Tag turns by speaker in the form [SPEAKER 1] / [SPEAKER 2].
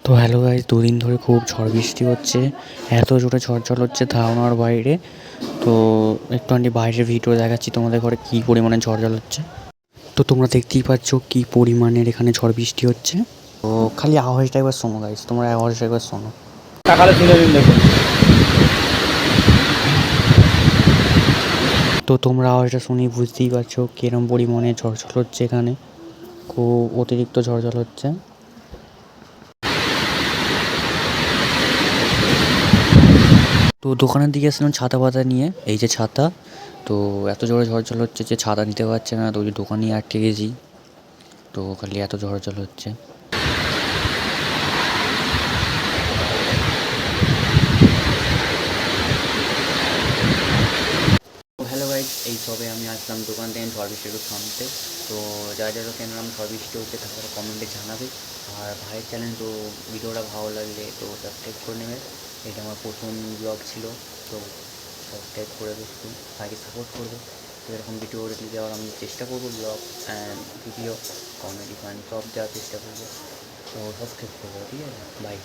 [SPEAKER 1] তো hello guys, দুদিন ধরে খুব ঝড় বৃষ্টি হচ্ছে। এত জোরে ঝড় হচ্ছে ধারণার বাইরে। তো একটুখানি বাইরের ভিডিও দেখাচ্ছি তোমাদের ঘরে কী পরিমাণে ঝড় হচ্ছে। তো তোমরা দেখতেই পাচ্ছ কী পরিমাণের এখানে ঝড় বৃষ্টি হচ্ছে। তো খালি আওয়াজটা একবার শোনো গাইস, তোমরা আওয়াজটা একবার শোনো।
[SPEAKER 2] সকালে তুলে দিন দেখুন।
[SPEAKER 1] তো তোমরা আওয়াজটা শুনেই বুঝতেই পারছো কিরম পরিমাণে ঝড় হচ্ছে এখানে। খুব অতিরিক্ত ঝড় হচ্ছে। তো দোকানের দিকে এসেছিলাম ছাতা পাতা নিয়ে, এই যে ছাতা। তো এত জোরে ঝড় হচ্ছে যে ছাতা নিতে পারছে না, তো ওই দোকানেই আটকে গেছি। তো খালি এত ঝড় হচ্ছে। হ্যালো গাইজ, এই সবে আমি আসলাম দোকান থেকে ঝড় বৃষ্টি একটু থামতে। তো যারা যারা কেনলাম ঝড় বৃষ্টি হচ্ছে তারা কমেন্টে জানাবে। আর ভাইয়ের চ্যানেল, তো ভিডিওটা ভালো লাগলে তো সাবস্ক্রাইব করে নেবে। এটা আমার প্রথম ব্লগ ছিল। তো সাবস্ক্রাইব করে একটু ভাইকে সাপোর্ট করবে। তো এরকম ভিডিও রেডি দেওয়ার আমি চেষ্টা করবো, blog and video comedy fun সব দেওয়ার চেষ্টা করবো। তো সাবস্ক্রাইব করবো, ঠিক আছে? বাই।